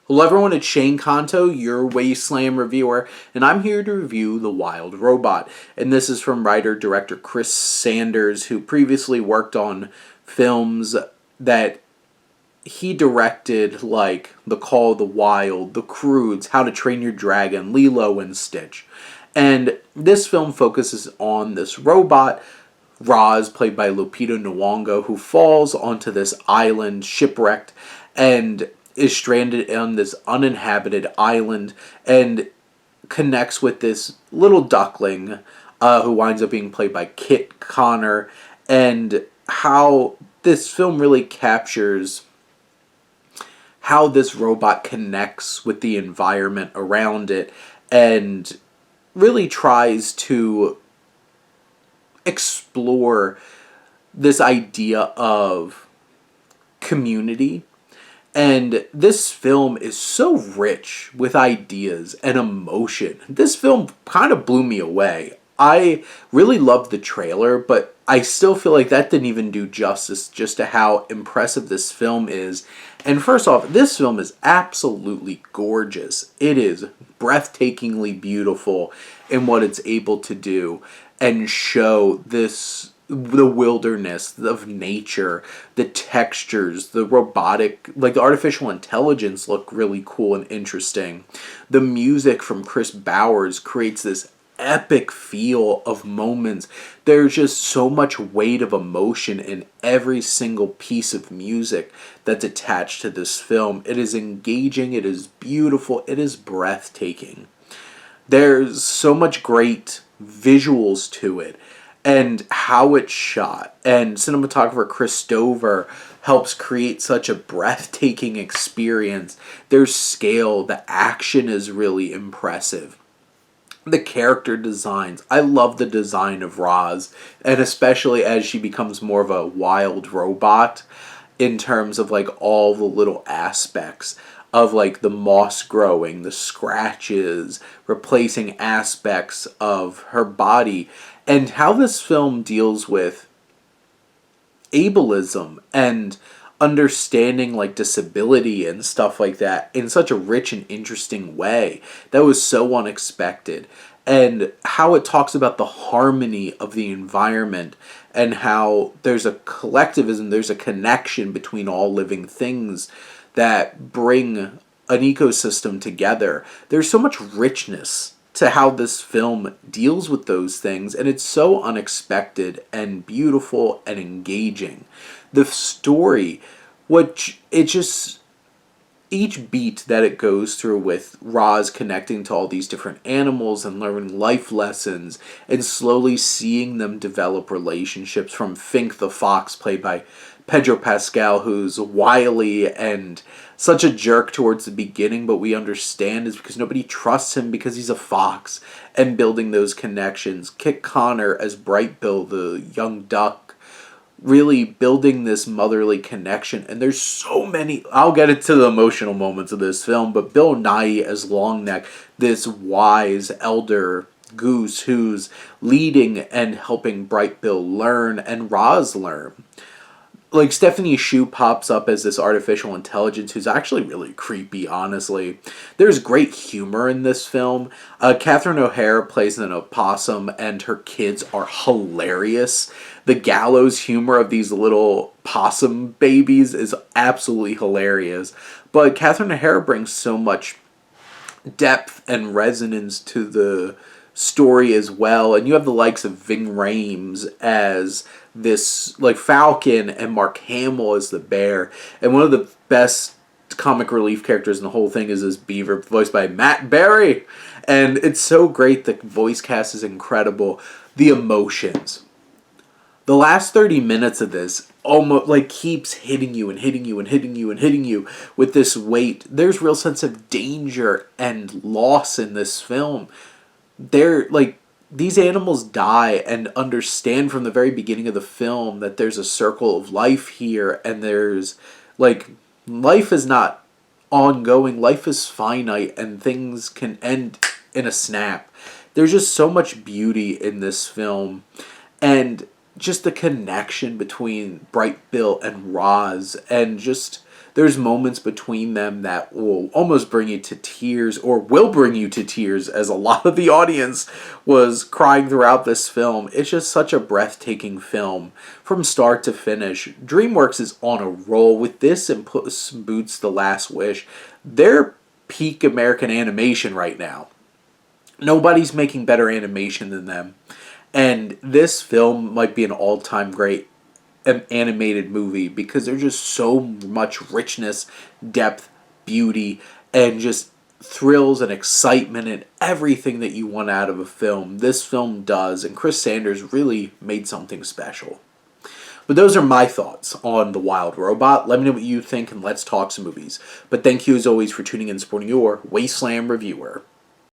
Hello everyone, it's Shane Kanto, your Wasteland reviewer, and I'm here to review The Wild Robot. And this is from writer-director Chris Sanders, who previously worked on films that he directed, like The Call of the Wild, The Croods, How to Train Your Dragon, Lilo and Stitch. And this film focuses on this robot, Roz, played by Lupita Nyong'o, who falls onto this island, shipwrecked, and is stranded on this uninhabited island and connects with this little duckling who winds up being played by Kit Connor, and how this film really captures how this robot connects with the environment around it and really tries to explore this idea of community. And this film is so rich with ideas and emotion. This film kind of blew me away. I really loved the trailer, but I still feel like that didn't even do justice just to how impressive this film is. And first off, this film is absolutely gorgeous. It is breathtakingly beautiful in what it's able to do and show the wilderness of nature, the textures, the robotic, like the artificial intelligence look really cool and interesting. The music from Chris Bowers creates this epic feel of moments. There's just so much weight of emotion in every single piece of music that's attached to this film. It is engaging, it is beautiful, it is breathtaking. There's so much great visuals to it and how it's shot. And cinematographer Chris Stover helps create such a breathtaking experience. There's scale, the action is really impressive. The character designs. I love the design of Roz, and especially as she becomes more of a wild robot in terms of like all the little aspects of like the moss growing, the scratches, replacing aspects of her body, and how this film deals with ableism and understanding like disability and stuff like that in such a rich and interesting way that was so unexpected, and how it talks about the harmony of the environment and how there's a collectivism, there's a connection between all living things that bring an ecosystem together. There's so much richness to how this film deals with those things, and it's so unexpected and beautiful and engaging. The story, which it just, each beat that it goes through with Roz connecting to all these different animals and learning life lessons and slowly seeing them develop relationships, from Fink the fox, played by Pedro Pascal, who's wily and such a jerk towards the beginning, but we understand is because nobody trusts him because he's a fox, and building those connections. Kit Connor as Bright Bill, the young duck, really building this motherly connection. And there's so many, I'll get into the emotional moments of this film, but Bill Nighy as Longneck, this wise elder goose who's leading and helping Bright Bill learn and Roz learn. Like, Stephanie Shu pops up as this artificial intelligence who's actually really creepy, honestly. There's great humor in this film. Catherine O'Hara plays an opossum, and her kids are hilarious. The gallows humor of these little possum babies is absolutely hilarious. But Catherine O'Hara brings so much depth and resonance to the story as well. And you have the likes of Ving Rhames as this like falcon and Mark Hamill as the bear. And one of the best comic relief characters in the whole thing is this beaver voiced by Matt Berry. And it's so great. The voice cast is incredible. The emotions. The last 30 minutes of this almost like keeps hitting you and hitting you and hitting you and hitting you with this weight. There's real sense of danger and loss in this film. They're like, these animals die and understand from the very beginning of the film that there's a circle of life here, and there's like, life is not ongoing, life is finite, and things can end in a snap. There's just so much beauty in this film, and just the connection between Bright Bill and Roz, and just There's moments between them that will almost bring you to tears, or will bring you to tears, as a lot of the audience was crying throughout this film. It's just such a breathtaking film from start to finish. DreamWorks is on a roll with this and Puss in Boots: The Last Wish. They're peak American animation right now. Nobody's making better animation than them. And this film might be an all-time great animated movie because there's just so much richness, depth, beauty, and just thrills and excitement and everything that you want out of a film. This film does, and Chris Sanders really made something special. But those are my thoughts on The Wild Robot. Let me know what you think, and let's talk some movies. But thank you as always for tuning in and supporting your Wasteland reviewer.